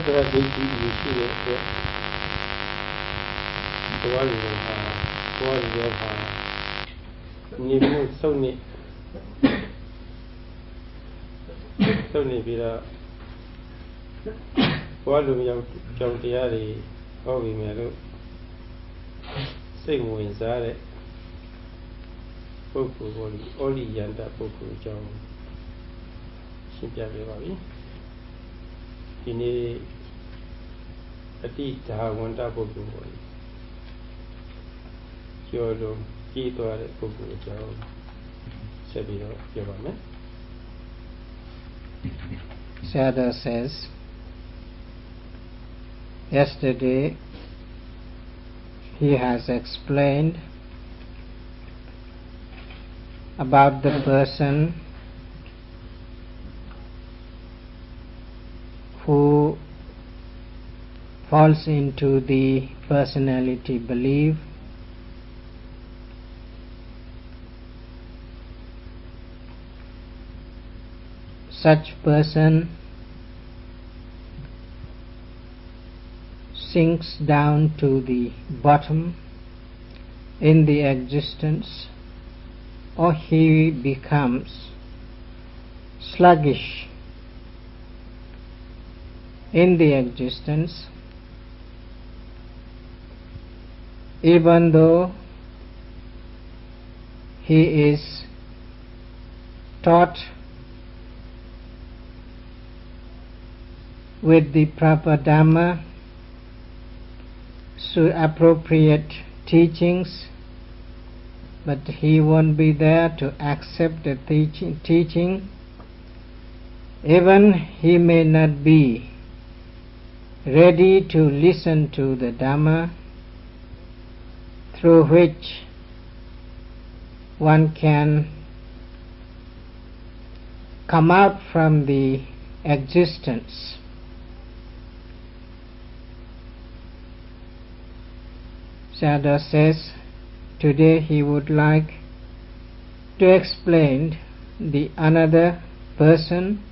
Sara Diti you see it the one you have Nimu Sony Vira Volume Jontiari Ovi Melo Sing Wins Are Poku Oli Yanda Poku John Simpia Vivavi ini ati dah wanda Poku Jodo Kito Are Poku John Sebiro Yavame Sayadaw says, yesterday he has explained about the person who falls into the personality belief. Such person sinks down to the bottom in the existence, or he becomes sluggish in the existence, even though he is taught with the proper Dhamma, so appropriate teachings, but he won't be there to accept the teaching. Even he may not be ready to listen to the Dhamma through which one can come out from the existence. Sayadaw says today he would like to explain the another person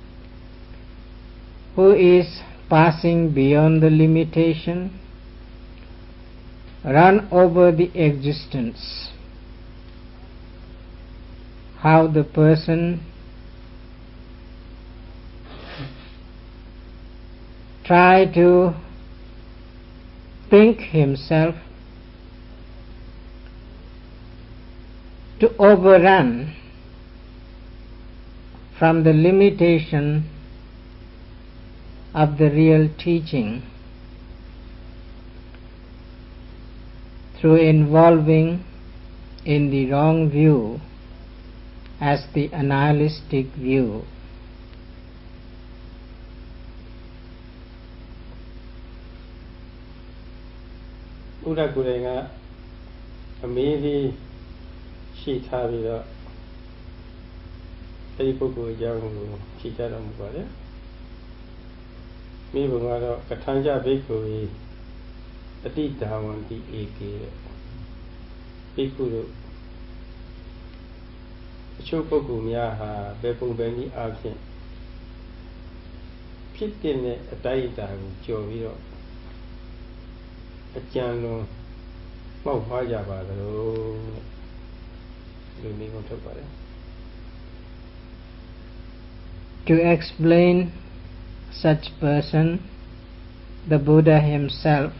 who is passing beyond the limitation, run over the existence. How the person try to think himself to overrun from the limitation of the real teaching through involving in the wrong view as the nihilistic view. Ura Kurenga Amiri Shitavira Peripoku Jangu Chitaram Bade Mibumaro Katanja Bikuri Adita Wanti Eke Bikuru Chopoku Miaha Bepung Beni Absent Pitine Ataita Jovio A Jano Mauhaja Bado To explain such person, the Buddha himself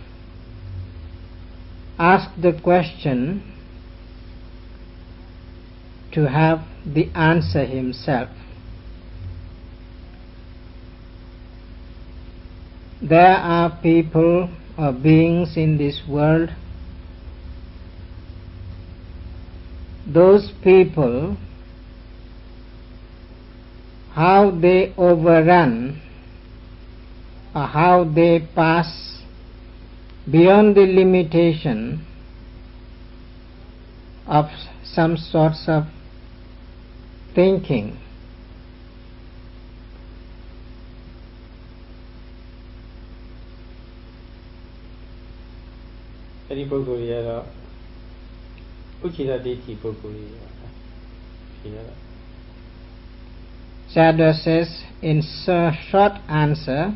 asked the question to have the answer himself. There are people or beings in this world, those people, how they overrun or how they pass beyond the limitation of some sorts of thinking. Sayadaw says in short answer,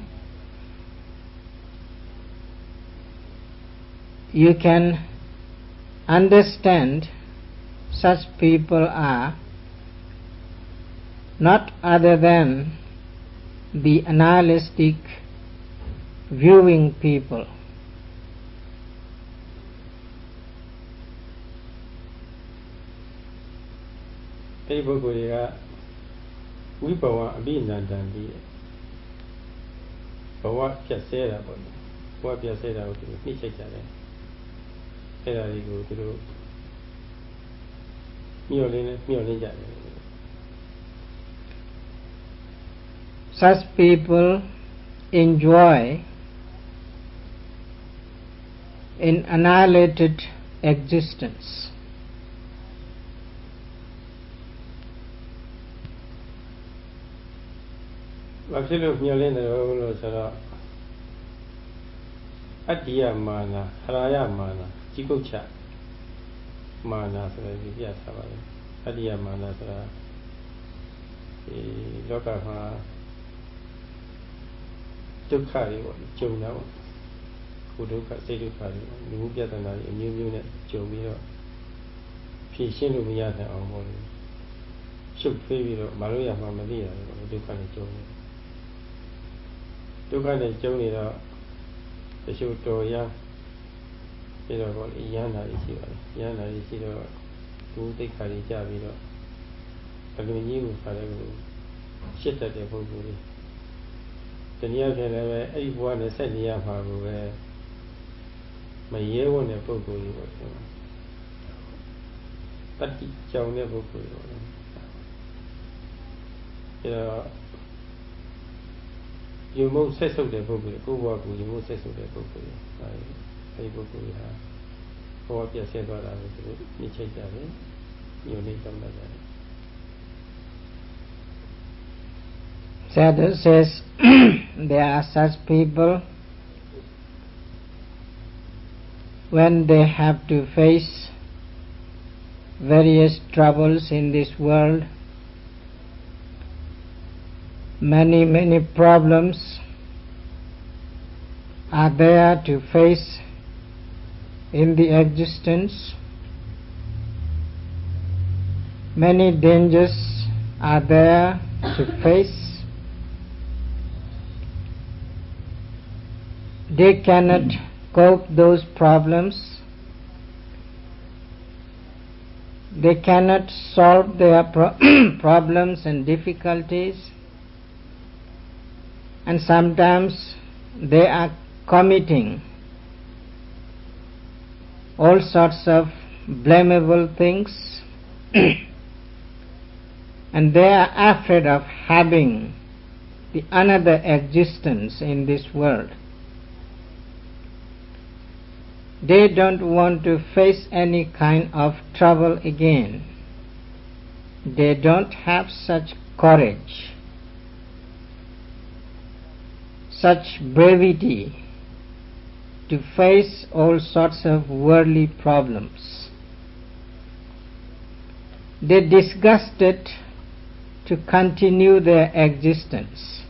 you can understand such people are not other than the analytic viewing people. Hey, Bogoriga, we power a being and dandy. But what just said about it? What just said out to me, check that. Here I go to do Mulin. Such people enjoy an annihilated existence. Actually, Mulin the Adia mana, Haraya mana, Chikocha mana, yes, Adia mana, Loka. Dukkari, Jona, Kuduka, Sedukari, Lubiatana, a new unit, Jomiro, Pishin Lumiata or more. Shook Fivio, Maria Mamalia, Dukan Joni. Dukan Joni, the show Toya, Yana is here, two take Harija, I mean, shit at the Boguri. The near can everyone is said near where my year one a book was. But Joe never put you most says of the book, go work with you most says of the book. I book we have. What you said about you change that, you need some like that. Sadhu says there are such people when they have to face various troubles in this world, many problems are there to face in the existence, many dangers are there to face. They cannot cope those problems. They cannot solve their problems and difficulties. And sometimes they are committing all sorts of blamable things and they are afraid of having the another existence in this world. They don't want to face any kind of trouble again. They don't have such courage, such bravery to face all sorts of worldly problems. They disgusted to continue their existence.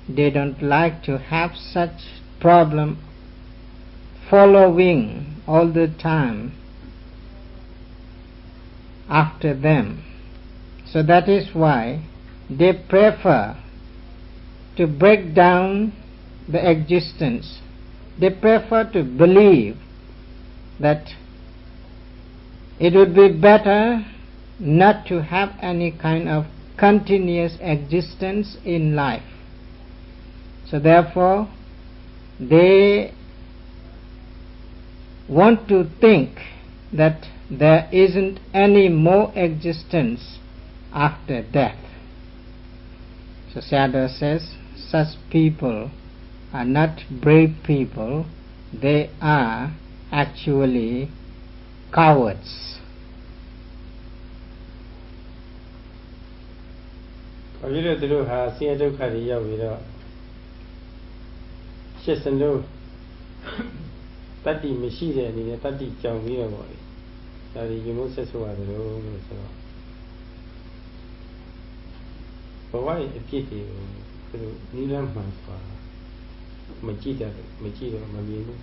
They don't like to have such problem following all the time after them. So that is why they prefer to break down the existence. They prefer to believe that it would be better not to have any kind of continuous existence in life. So therefore they want to think that there isn't any more existence after death. So Sayadaw says such people are not brave people, they are actually cowards. Tati Machine and Tati Jamia boy. That is, you know, says who are the road. But why a pity? Nilam Machida, Mamino.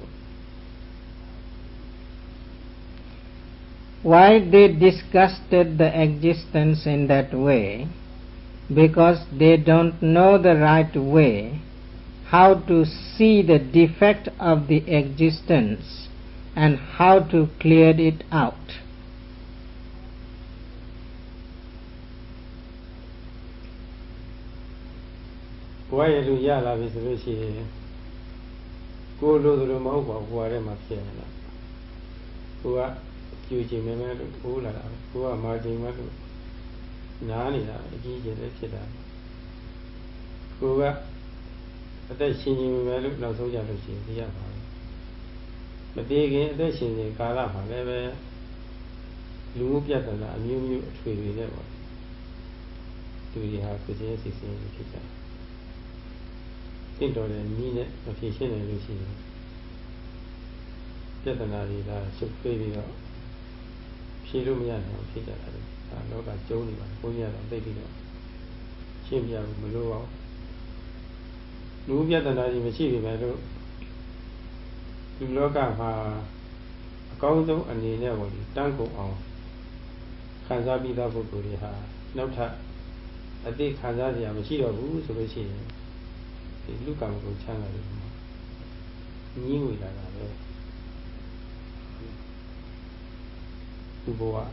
Why they disgusted the existence in that way? Because they don't know the right way, how to see the defect of the existence and how to clear it out. Why do you love this relation? Go to the mouth of whatever fear. Who are using me, who are marching Nani, who are at that singing me look not so young to see the other. But they again, they sing the Kalapa, never look at a new tree with them. Do you have to say in the kitchen? Think of the minute of his energy. Get another so baby. She do me and Peter. I know that Johnny, Ponya, and baby. Chimpia Mulu. Look at another machine. You look at her account and the never don't go on. Kanzabi double good. Not her. I think Kanzazia machine of who's a machine. Look at the channel. New that. To go up,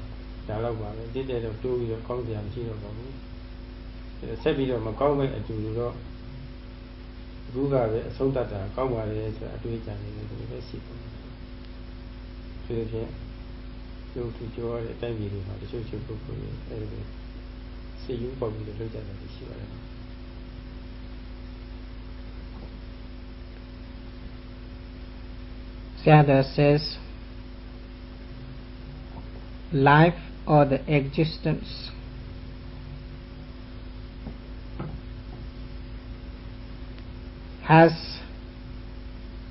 Dalawa, did that of 2 years county and zero. The Sabino Macombe and to Ruga, so that a comma is a tweet and university. To the chair, go to Joy, thank you for the social book. See you probably the look at the issue. Sayadaw says, life or the existence has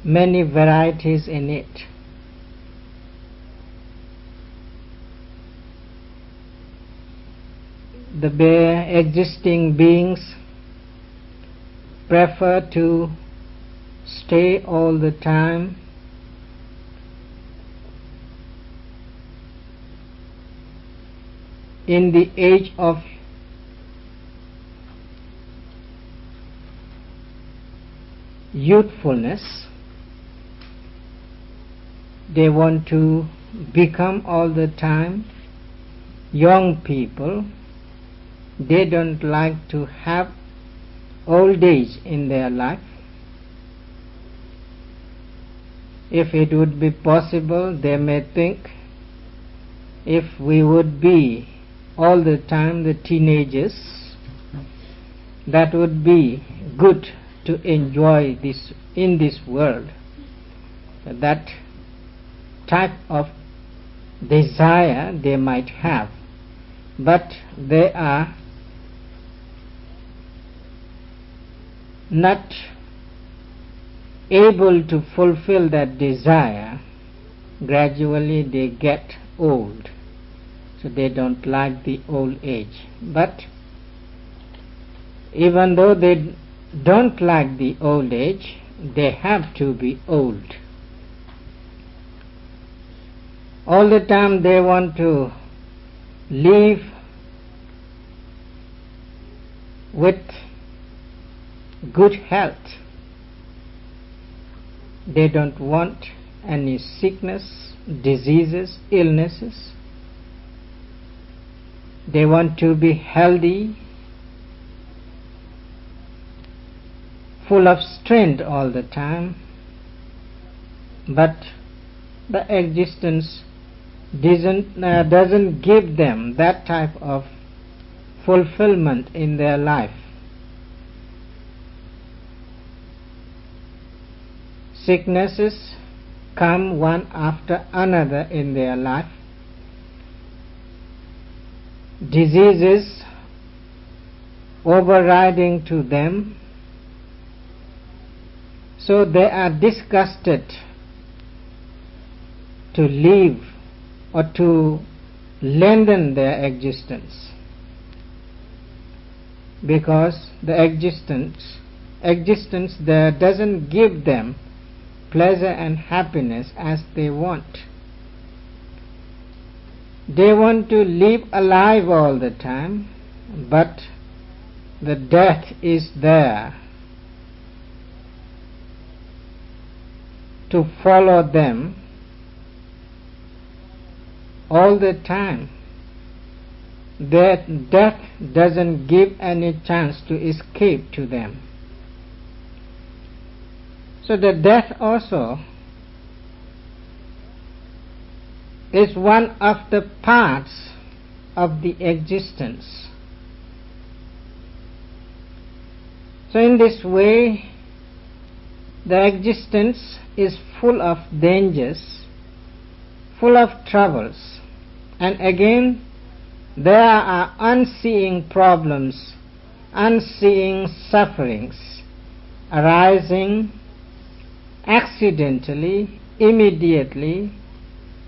many varieties in it. The bare existing beings prefer to stay all the time in the age of youthfulness. They want to become all the time young people. They don't like to have old age in their life. If it would be possible, they may think, if we would be all the time the teenagers, that would be good to enjoy this in this world. That type of desire they might have, but they are not able to fulfill that desire. Gradually they get old. So they don't like the old age. But even though they don't like the old age, they have to be old. All the time they want to live with good health. They don't want any sickness, diseases, illnesses. They want to be healthy, full of strength all the time, but the existence doesn't give them that type of fulfillment in their life. Sicknesses come one after another in their life. Diseases overriding to them, so they are disgusted to live or to lengthen their existence, because the existence there doesn't give them pleasure and happiness as they want. They want to live alive all the time, but the death is there to follow them all the time. That death doesn't give any chance to escape to them. So the death also is one of the parts of the existence. So in this way, the existence is full of dangers, full of troubles, and again there are unseeing problems, unseeing sufferings arising accidentally, immediately,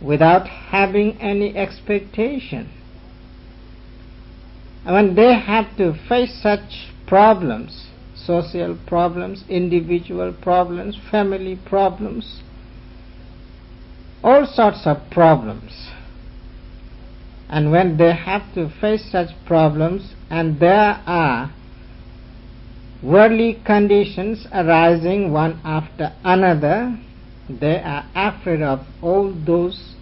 without having any expectation. When they have to face such problems, social problems, individual problems, family problems, all sorts of problems, and when they have to face such problems and there are worldly conditions arising one after another, they are afraid of all those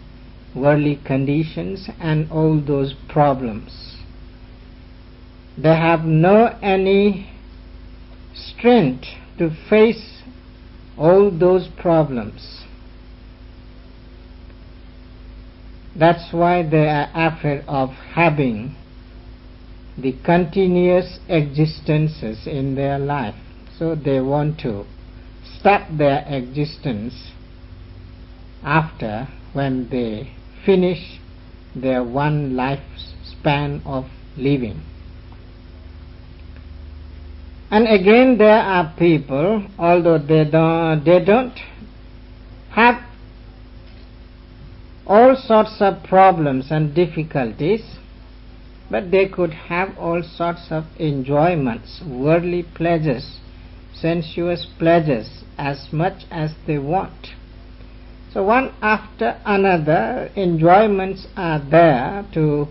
worldly conditions and all those problems. They have no any strength to face all those problems. That's why they are afraid of having the continuous existences in their life. So they want to stop their existence after when they finish their one lifespan of living. And again there are people, although they don't have all sorts of problems and difficulties, but they could have all sorts of enjoyments, worldly pleasures, sensuous pleasures, as much as they want. So one after another enjoyments are there to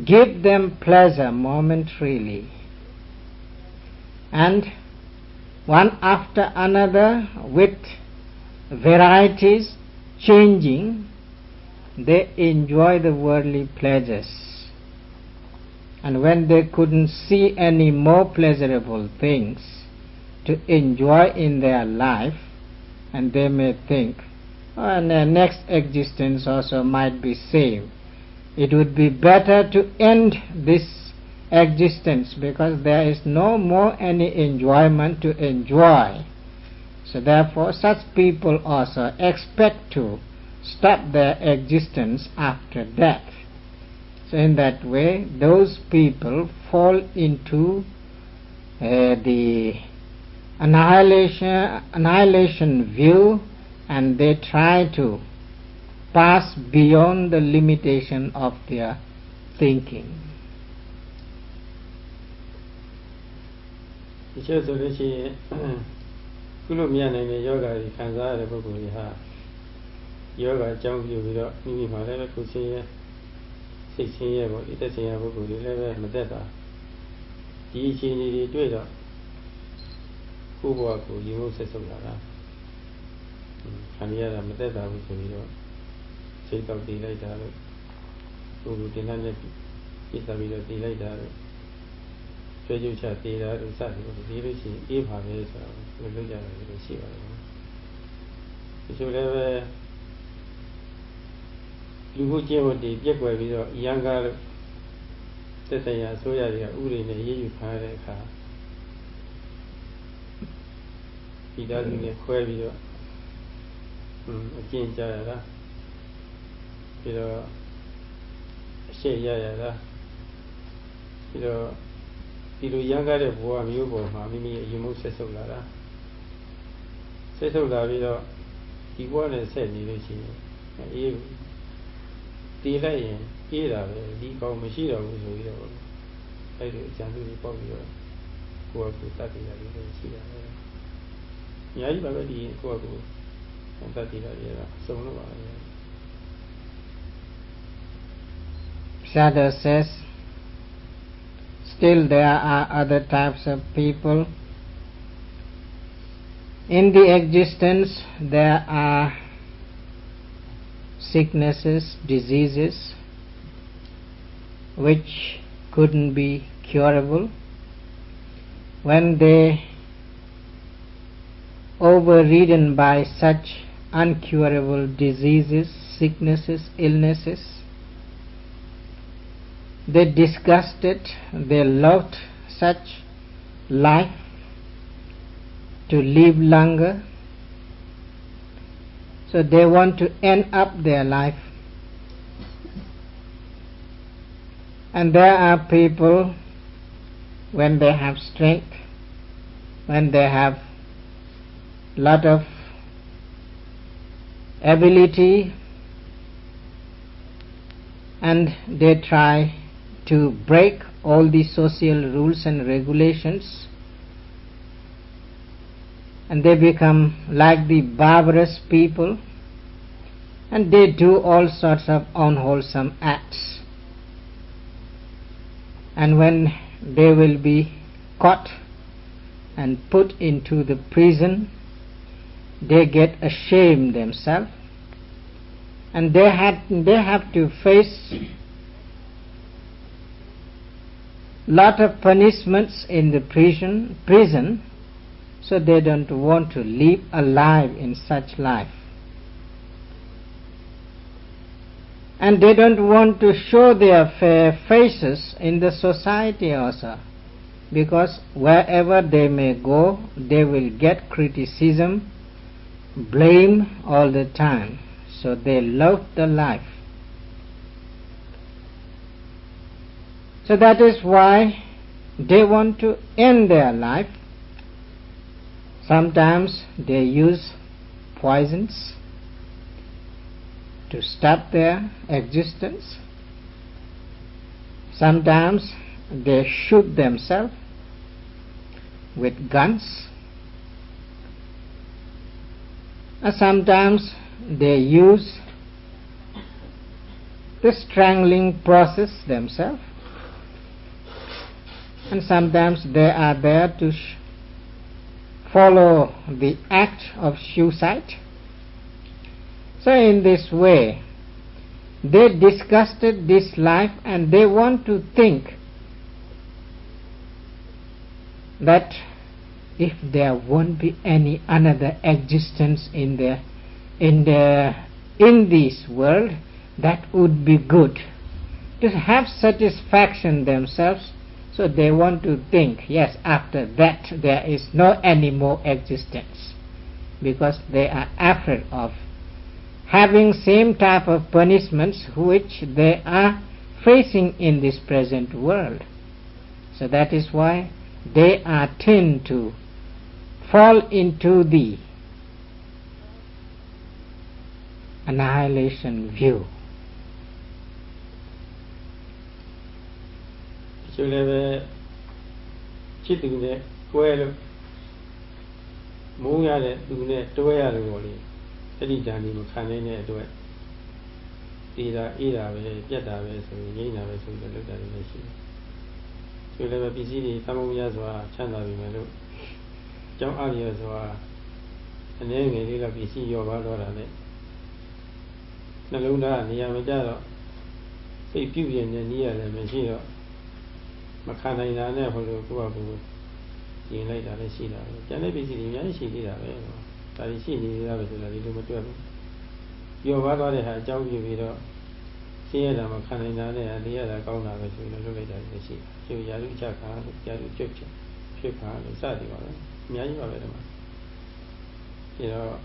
give them pleasure momentarily, and one after another with varieties changing, they enjoy the worldly pleasures. And when they couldn't see any more pleasurable things to enjoy in their life, and they may think, oh, and their next existence also might be saved. It would be better to end this existence because there is no more any enjoyment to enjoy. So therefore such people also expect to stop their existence after death. So in that way those people fall into the annihilation view, and they try to pass beyond the limitation of their thinking. ဒီချက်ဆိုလို့ရှိရင်ကုလို့မရနိုင်တဲ့ယောဂတွေခံစားရတဲ့ပုဂ္ဂိုလ်တွေဟာယောဂအကြောင်းပြုပြီးတော့မိမိမှာလည်းကိုယ်ချင်းရဲ့စိတ်ချင်းရဲ့ပေါ့ဒီသက်ချင်းရဲ့ပုဂ္ဂိုလ်တွေလည်းပဲမသက်တာဒီအခြေအနေတွေတွေ့တော့ကိုယ့်ဘဝကိုရေမှုဆက်ဆုပ်လာတာခံရတာမသက်တာဘူးဆိုပြီးတော့စိတ်တောက်တည်လိုက်တာလို့ကိုယ်ကိုတင်တဲ့ပြစ်စားပြီးတော့တည်လိုက်တာလို့ကျွေးကျွချတည်တာလို့စတယ်ဒီလိုရှိရင်အေးပါပဲဆိုတော့ဘယ်လိုကြလဲလို့ရှိပါတယ်ဒီလိုလည်းပဲလူမှုကျင့်ဝတ်တွေပြက်ကွယ်ပြီးတော့ရန်ကားလို့သက်ဆိုင်ရာအစိုးရတွေကဥပဒေနဲ့ရေးယူခံရတဲ့အခါဒီသားစုနဲ့ခွဲပြီးတော့အကျဉ်းကြရတာပြီးတော့အရှက်ရရတာပြီးတော့ဒီလိုရန်ကားတဲ့ဘဝမျိုးပေါ်မှာမိမိရဲ့အယူမှုဆက်ဆုပ်လာတာဆက်ဆုပ်လာပြီးတော့ဒီဘဝနဲ့ဆက်နေလို့ရှိရင်အေးတည်လိုက်ရင်အေးတာပဲဒီကောင်မရှိတော့ဘူးဆိုပြီးတော့အဲ့ဒီအကြံပြုတွေပေါက်ပြီးတော့ကိုယ့်အကူတတ်တည်တာလေးတွေရှိတာပဲအများကြီးပါပဲဒီကိုယ့်အကူတတ်တည်တာတွေကစုံလို့ပါပဲ Sayadaw says, still there are other types of people. In the existence there are sicknesses, diseases which couldn't be curable. When they overridden by such uncurable diseases, sicknesses, illnesses, they disgusted, they loved such life to live longer, so they want to end up their life. And there are people, when they have strength, when they have lot of ability, and they try to break all the social rules and regulations, and they become like the barbarous people, and they do all sorts of unwholesome acts. And when they will be caught and put into the prison, they get ashamed themselves, and they have to face lot of punishments in the prison, so they don't want to live alive in such life. And they don't want to show their fair faces in the society also, because wherever they may go, they will get criticism, blame all the time. So they love the life. So that is why they want to end their life. Sometimes they use poisons to stop their existence. Sometimes they shoot themselves with guns. And sometimes they use the strangling process themselves. And sometimes they are there to follow the act of suicide. So in this way, they disgusted this life, and they want to think that if there won't be any another existence in this world, that would be good, to have satisfaction themselves. So they want to think, yes, after that there is no any more existence, because they are afraid of having same type of punishments which they are facing in this present world. So that is why they are tend to fall into the annihilation view. ကျိုးလည်းပဲချစ်သူနဲ့ကွဲလို့မုန်းရတဲ့သူနဲ့တွဲရတယ်ပေါ့လေတတိတန်ဒီမခံနိုင်တဲ့အတွက်အေးတာပဲပြတ်တာပဲဆိုရင်ငြိမ်းတာပဲဆိုပြီးလောက်တာလည်းရှိတယ်ကျိုးလည်းပဲပစ္စည်းတွေသမောရစွာချမ်းသာပြီမယ်လို့ကြောင်းအားရစွာအနေငယ်လေးတော့ပစ္စည်းရောပါတော့တာနဲ့နှလုံးသားနေရာမကျတော့စိတ်ပြုပြင်နေနည်းရတယ်မရှိတော့မခံနိုင်တာနဲ့ဟိုလိုကိုယ့်ဘာကိုရင်လိုက်တာလည်းရှိတာပဲကျန်တဲ့ပစ္စည်းတွေအများကြီးရှိသေးတာပဲဒါတွေရှိနေသေးတာပဲဆိုတာဒီလိုမတွက်ဘူးရောပါသွားတဲ့ဟာအကြောင်းပြုပြီးတော့ရှင်းရတာမခံနိုင်တာနဲ့လေးရတာကောင်းတာပဲဆိုလို့လုပ်လိုက်တာလည်းရှိတယ်ကျိုးရာလူချက်ခါရာလူကျွတ်ချက်ဖြစ်ခါလို့စသည်ပါပဲအများကြီးပါပဲဒီမှာဒီတော့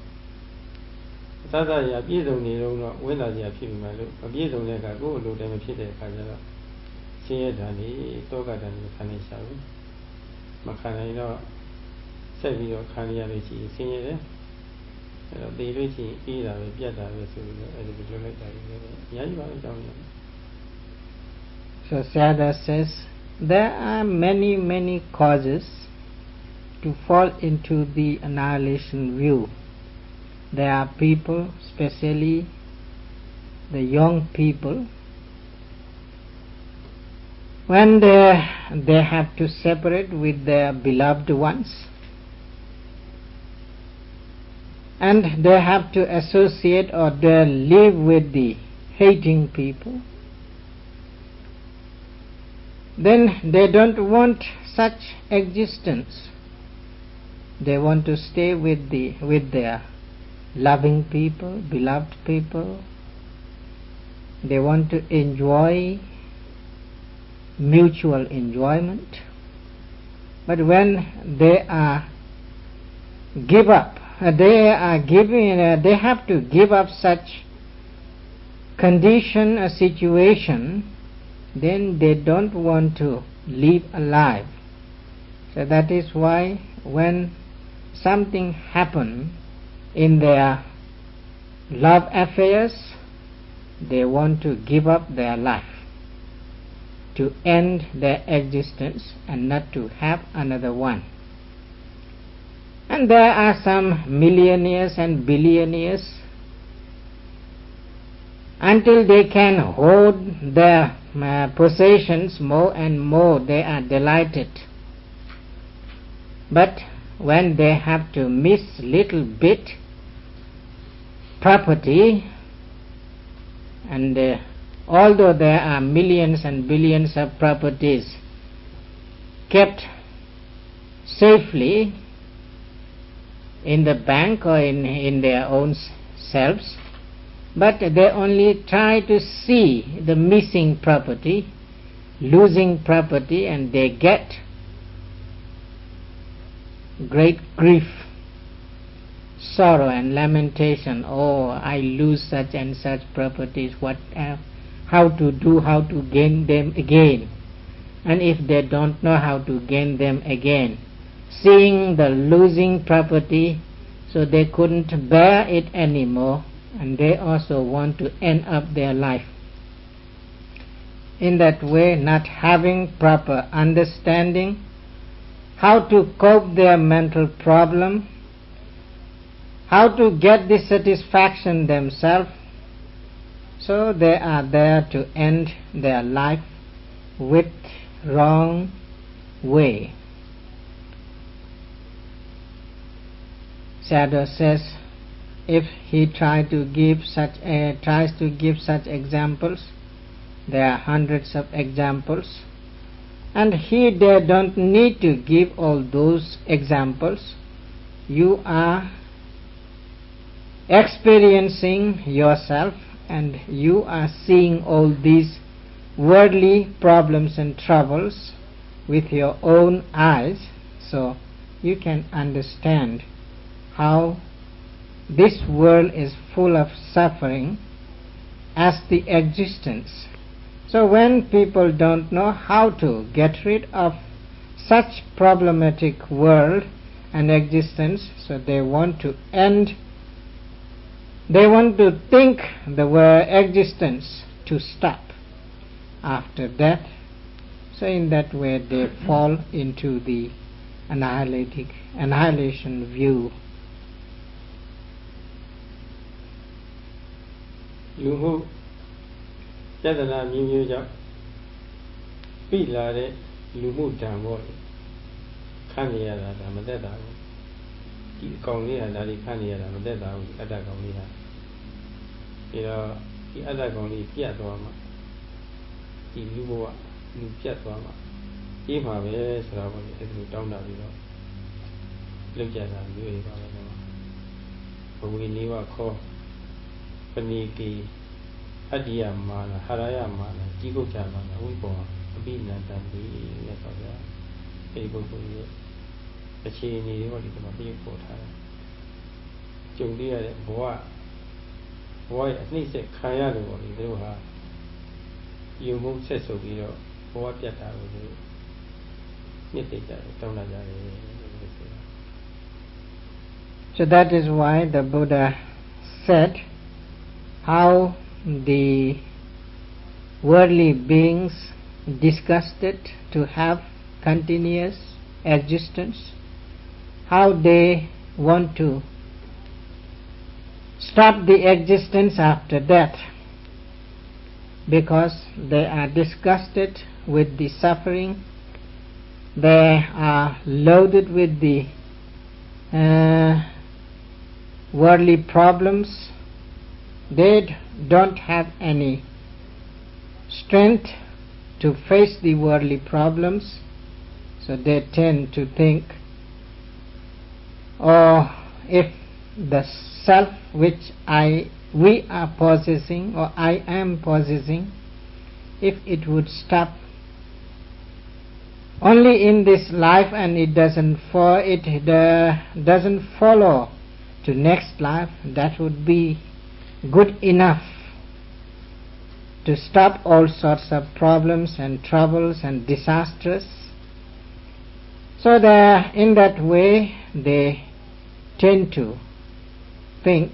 သာသာရာပြည့်စုံနေတော့ဝိသစရာဖြစ်ပြီမှလို့မပြည့်စုံတဲ့အခါကိုယ်လိုတယ်မဖြစ်တဲ့အခါကျတော့ရှင်းရတာနေတောကတန်ကိုခံနေရှာဘူးမခံနိုင်တော့ဆက်ပြီးတော့ခံရလို့ရှိရင်ရှင်းရတယ်အဲ့တော့ဒီလိုရှိရင်အေးတာပဲပြတ်တာပဲဆိုပြီးတော့အဲ့ဒီလိုလိုက်တာလည်းအများကြီးပါပဲကြောင်းရ So Sayadaw says there are many causes to fall into the annihilation view. There are people, especially the young people, when they have to separate with their beloved ones, and they have to associate or they live with the hating people, then they don't want such existence. They want to stay with their loving people, beloved people. They want to enjoy mutual enjoyment. But when they are give up, they have to give up such condition, a situation, then they don't want to live alive. So that is why when something happens in their love affairs, they want to give up their life, to end their existence and not to have another one. And there are some millionaires and billionaires, until they can hold their possessions more and more, they are delighted. But when they have to miss little bit property, and although there are millions and billions of properties kept safely in the bank or in their own selves, but they only try to see the missing property, losing property, and they get great grief, sorrow and lamentation. Oh, I lose such and such properties, how to gain them again. And if they don't know how to gain them again, seeing the losing property, so they couldn't bear it anymore, and they also want to end up their life. In that way, not having proper understanding how to cope their mental problem, how to get the satisfaction themselves, so they are there to end their life with wrong way. Sayadaw says, if he tries to give such examples, there are hundreds of examples, and they don't need to give all those examples. You are experiencing yourself, and you are seeing all these worldly problems and troubles with your own eyes, so you can understand how this world is full of suffering as the existence. So when people don't know how to get rid of such problematic world and existence, so they want to think the world existence to stop after death. So in that way they fall into the annihilation view. လူမှုပြဿနာမျိုးမျိုးကြောင့်ပြီးလာတဲ့လူမှုတံပေါ့ခံရရတာဒါမသက်တာဘူးဒီအကောင်လေးကဒါတွေခံရရတာမသက်တာဘူးအတ္တကောင်လေးဟာပြီးတော့ဒီအတ္တကောင်လေးပြတ်သွားမှာဒီလူဘဝလူပြတ်သွားမှာအေးမှာပဲဆိုတော့ပေါ့အဲ့ဒီတောင်းတာပြီးတော့လောက်ကြတာမျိုးတွေပါပဲတော့ဘဝနေဝခေါ် Paniki Adia Mana, Haraya Mana, Jigo Chamana, Wipo, Abina Dandi, Nekoya, Ego, the Chini, what is the Mabipo Tara. Jundia, Boy, at least a Kayano, you move Seso, what Yata will do. So that is why the Buddha said how the worldly beings disgusted to have continuous existence, how they want to stop the existence after death. because they are disgusted with the suffering, they are loaded with the worldly problems, they don't have any strength to face the worldly problems, so they tend to think, or if the self which we are possessing, or I am possessing, if it would stop only in this life and it doesn't follow to next life, that would be good enough to stop all sorts of problems and troubles and disasters. So in that way they tend to think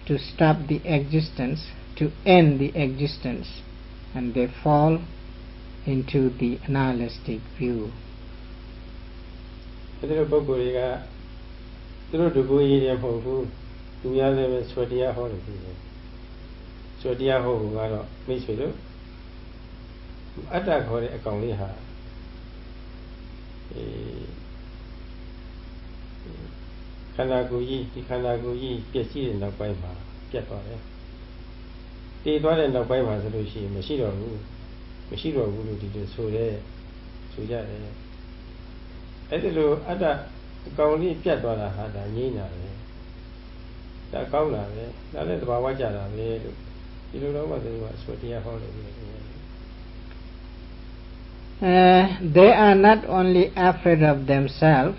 to stop the existence, to end the existence, and they fall into the nihilistic view. They are not only afraid of themselves,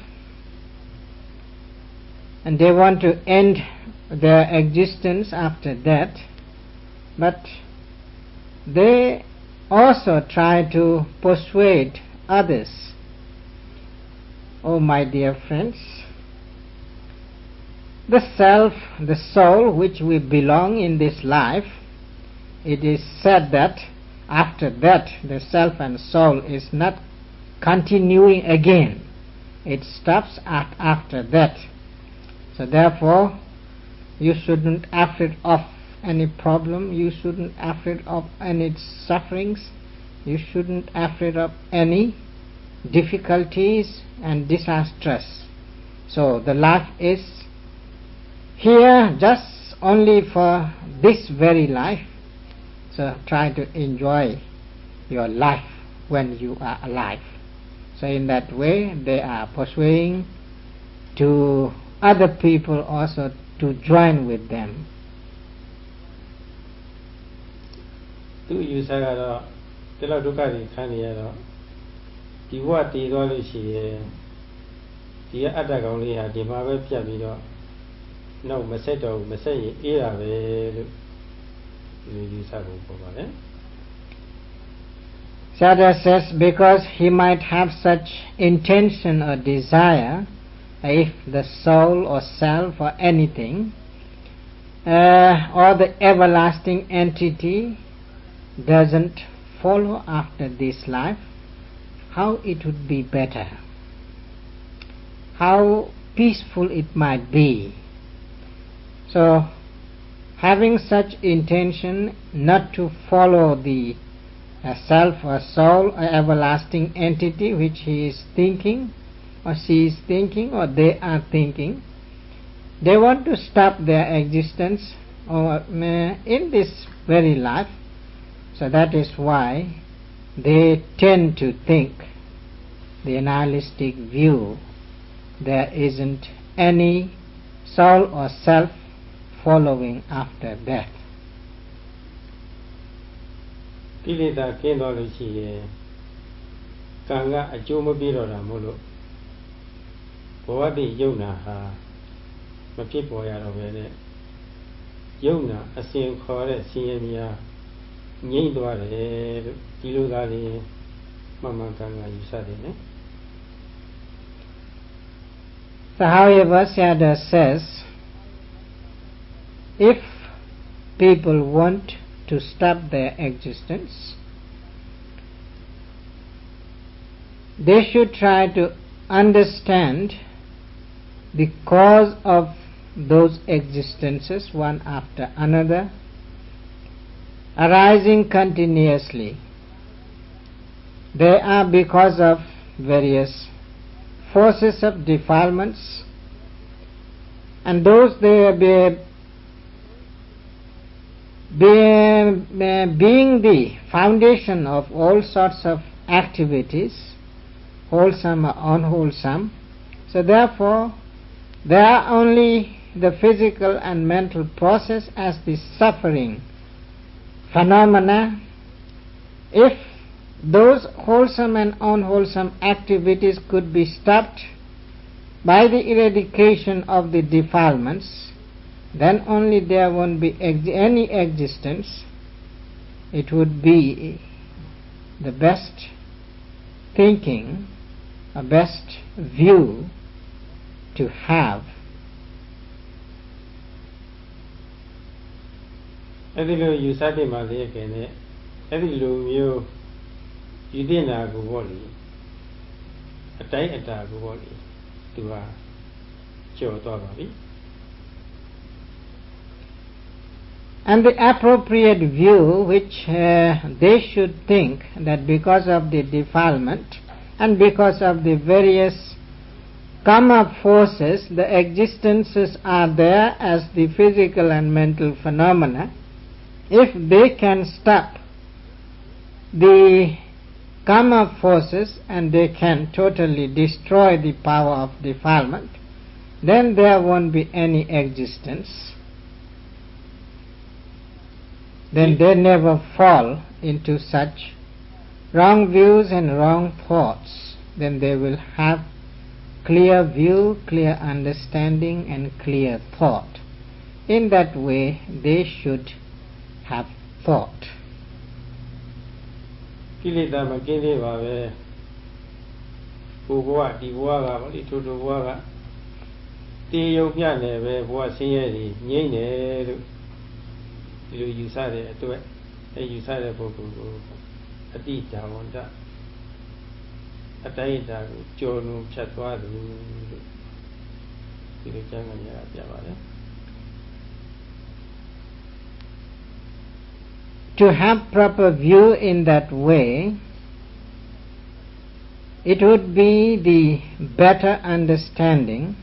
and they want to end their existence after death, but they also try to persuade others. Oh, my dear friends, the self, the soul which we belong in this life, it is said that after that the self and soul is not continuing again. It stops after that. So therefore, you shouldn't afraid of any problem, you shouldn't afraid of any sufferings, you shouldn't afraid of any difficulties and disasters. So the life is here just only for this very life. So try to enjoy your life when you are alive. So in that way they are persuading to other people also to join with them. Sada says, because he might have such intention or desire, if the soul or self or anything, or the everlasting entity doesn't follow after this life, how it would be better, how peaceful it might be. So, having such intention not to follow the self or soul or everlasting entity which he is thinking, or she is thinking, or they are thinking, they want to stop their existence or in this very life. So that is why they tend to think the nihilistic view. There isn't any soul or self following after death. So however, Sayadaw says, if people want to stop their existence, they should try to understand the cause of those existences one after another, arising continuously. They are because of various forces of defilements, and those being the foundation of all sorts of activities, wholesome or unwholesome. So therefore, they are only the physical and mental process as the suffering phenomena. If those wholesome and unwholesome activities could be stopped by the eradication of the defilements, then only there won't be any existence. It would be the best thinking, a best view to have. အဲ့ဒီလိုယူဆတဲ့မှာလေးကနဲ့အဲ့ဒီလိုမျိုးယူတင်တာကိုပေါ့လေအတိုင်းအတာကိုပေါ့လေသူဟာကျော်သွားပါပြီ And the appropriate view which they should think that because of the defilement and because of the various karma forces, the existences are there as the physical and mental phenomena. If they can stop the karma forces and they can totally destroy the power of defilement, then there won't be any existence. Then they never fall into such wrong views and wrong thoughts. Then they will have clear view, clear understanding and clear thought. In that way they should have thought. ကိလေသာမကင်းသေးပါပဲကိုဘဝဒီဘဝကပေါ့ဒီထိုဘဝကတည်ယုံပြနေပဲဘဝဆင်းရဲတွေငြိမ့်တယ်လို့ဒီလိုယူဆတဲ့အတွက်အဲယူဆတဲ့ပုဂ္ဂိုလ်ကိုအတိတာဝန္တအတိုင်းတာကိုကြော်လွန်ဖြတ်သွားတယ်လို့ဒီလိုကျမ်းဂန်ရပြပါတယ် To have proper view in that way, it would be the better understanding.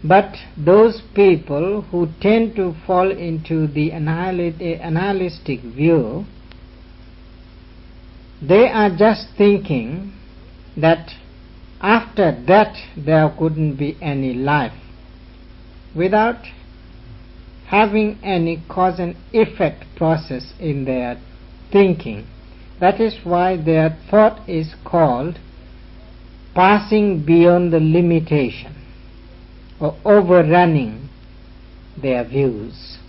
But those people who tend to fall into the nihilistic view, they are just thinking that after that there couldn't be any life, without having any cause and effect process in their thinking. That is why their thought is called passing beyond the limitation or overrunning their views.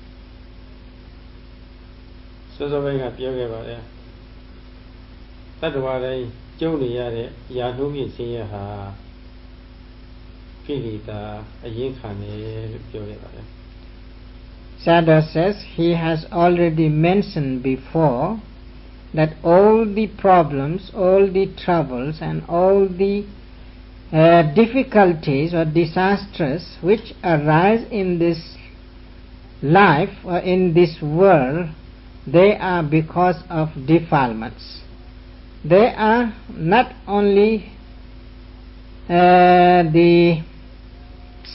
စောစောပိုင်းကပြောခဲ့ပါတယ်တတ္တဝါတိုင်းကျုံနေရတဲ့ယာနှုပြည့်စင်းရဟာကိလေသာအရင်ခံတယ်လို့ပြောခဲ့ပါတယ် Sayadaw says he has already mentioned before that all the problems, all the troubles and all the difficulties or disasters which arise in this life or in this world, they are because of defilements. They are not only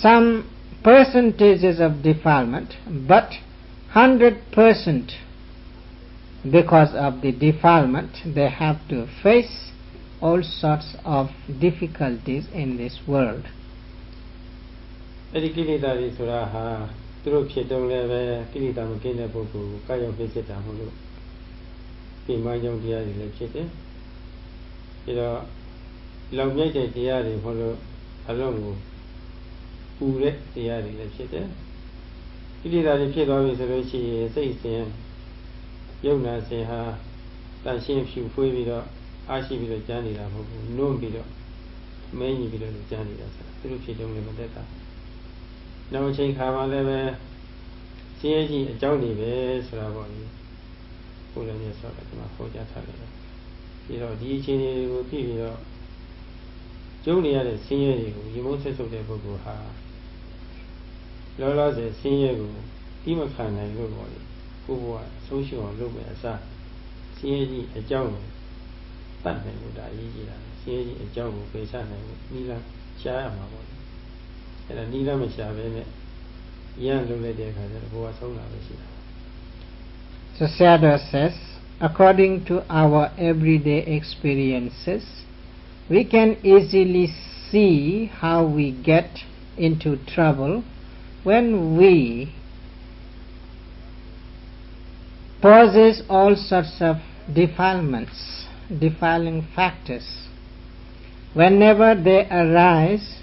some percentages of defilement, but 100% because of the defilement they have to face all sorts of difficulties in this world. အဲ့ဒီကိလေသာတွေဆိုတာဟာသူတို့ဖြစ်တုံးလည်းပဲကိလေသာမကင်းတဲ့ပုဂ္ဂိုလ်ကိုကာယုံဖြစ်စစ်တာမဟုတ်လို့ဒီမှန်ကြောင့်တရားတွေလည်းဖြစ်တယ်ပြီးတော့လောင်မြိုက်တဲ့တရားတွေမဟုတ်လို့အလုံးကိုပူတဲ့တရားတွေလည်းဖြစ်တယ်ကိလေသာတွေဖြစ်သွားပြီဆိုလို့ရှိရင်စိတ်စဉ်ယုံနာစဉ်ဟာတန်ရှင်းဖြူဖွေးပြီးတော့အားရှိပြီးတော့ကြားနေတာမဟုတ်ဘူးနုံပြီးတော့မင်းကြီးပြီးတော့ကြားနေတာဆိုတာသူတို့ဖြစ်တုံးလည်းမတက်တာနောက်အချိန်ခါမှလည်းပဲရှင်းကြီးအကြောင်းတွေပဲဆိုတာပေါ့လေကိုယ်လည်းမြတ်စွာဘုရားကဟောကြားထားတယ်ပြီးတော့ဒီအချိန်တွေကိုသိပြီးတော့ကျုံနေရတဲ့ဆင်းရဲတွေကိုရေမုန်းဆက်ဆုပ်တဲ့ပုဂ္ဂိုလ်ဟာလောလောဆယ်ဆင်းရဲကိုပြီးမခံနိုင်လို့ပေါ့လေဟ ကိုဘဝဆုံးရှုံးအောင်လုပ်မယ်အစားဆင်းရဲကြီးအကြောင်းကိုတတ်နိုင်လို့ဒါအရေးကြီးတာဆင်းရဲကြီးအကြောင်းကိုပယ်ချနိုင်ဖို့နိလရှားရမှာပေါ့အဲ့ဒါနိလမရှားဘဲနဲ့ရန်လုပ်လိုက်တဲ့အခါကျတော့ဘဝဆုံးလာလို့ရှိတာ So Sayadaw says, according to our everyday experiences, we can easily see how we get into trouble when we possess all sorts of defilements, defiling factors. Whenever they arise,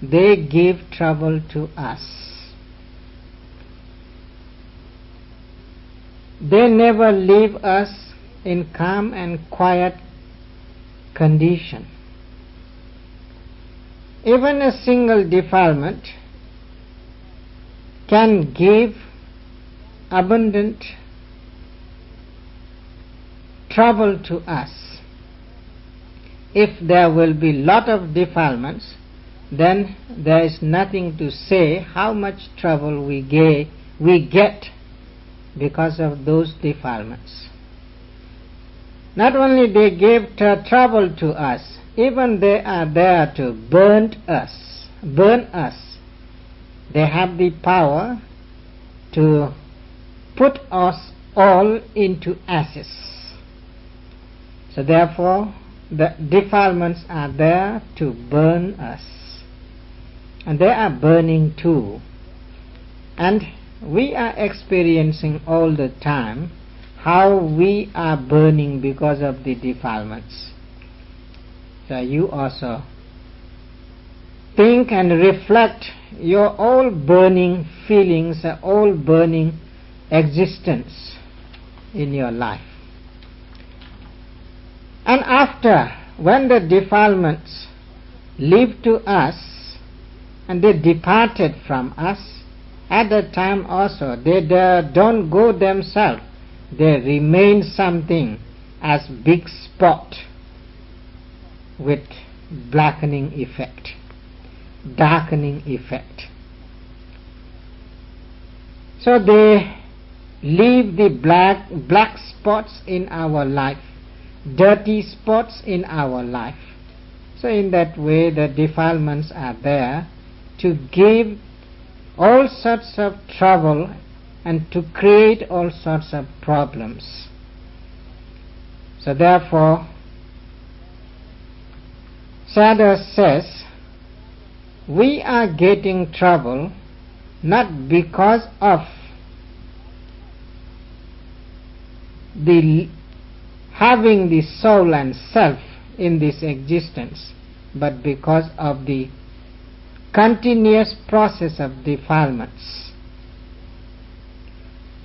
they give trouble to us. They never leave us in calm and quiet condition. Even a single defilement can give abundant trouble to us. If there will be lot of defilements, then there is nothing to say how much trouble we get because of those defilements. Not only they give trouble to us, even they are there to burn us. They have the power to put us all into ashes. So therefore, the defilements are there to burn us. And they are burning too. And we are experiencing all the time how we are burning because of the defilements. So you also think and reflect your all burning feelings, all burning existence in your life. And after, when the defilements leave to us and they departed from us, at that time also they don't go themselves. They remain something as big spot with blackening effect, darkening effect. So they leave the black spots in our life, dirty spots in our life. So in that way the defilements are there to give all sorts of trouble and to create all sorts of problems. So therefore, Sayadaw says, we are getting trouble not because of having the soul and self in this existence, but because of the continuous process of defilements.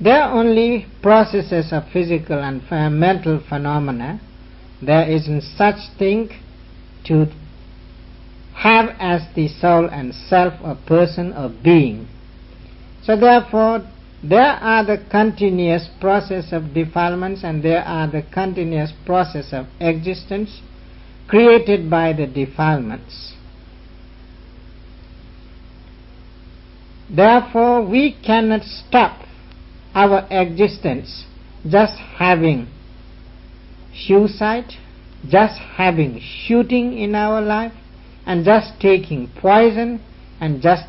There are only processes of physical and mental phenomena. There isn't such thing to have as the soul and self, a person or being. So therefore, there are the continuous process of defilements and there are the continuous process of existence created by the defilements. Therefore, we cannot stop our existence just having suicide, just having shooting in our life, and just taking poison, and just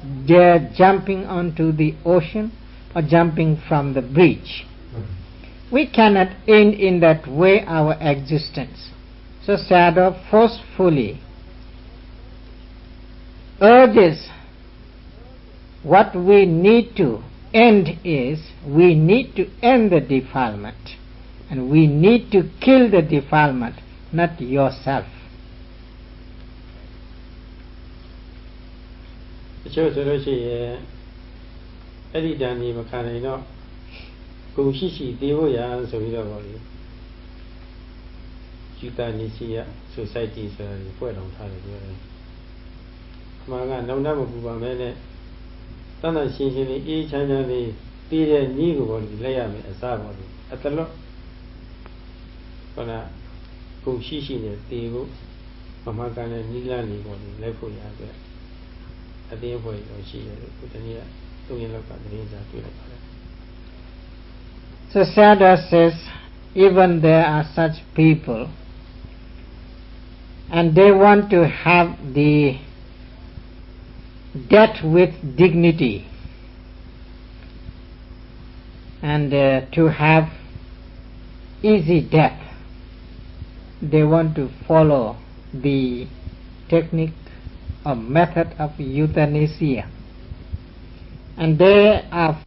jumping onto the ocean or jumping from the bridge. We cannot end in that way our existence. So Sayadaw forcefully urges what we need to end is, we need to end the defilement, and we need to kill the defilement, not yourself. တချို့ဆိုလို့ရှိရင်အဲ့ဒီတန်ဒီမခံနိုင်တော့ကိုရှိရှိတည်ဖို့ရဆိုပြီးတော့ဗောလေယူတာနေစီရ society ဆိုတာကိုဖွဲ့တော်ထားတယ်ပြောတယ်။အမှန်ကနောက်နောက်မပူပါမဲနဲ့တန်တန်ရှင်းရှင်းလေးအေးချမ်းချမ်းလေးတည်တဲ့နည်းကိုဗောလေလက်ရမယ်အစားဗောလေအတလော့ခန္ဓာကိုရှိရှိနဲ့တည်ဖို့မမကန်တဲ့နီးလန်းလေးဗောလေလိုက်ဖို့ရအတွက်အတင်းဖွဲ့လို့ရှိရတယ်ခုတနည်းသုံးရလောက်ကတရင်စာတွေ့လိုက်ပါတယ် So Sayadaw says, even there are such people, and they want to have the death with dignity, and to have easy death. They want to follow the technique or method of euthanasia, and they are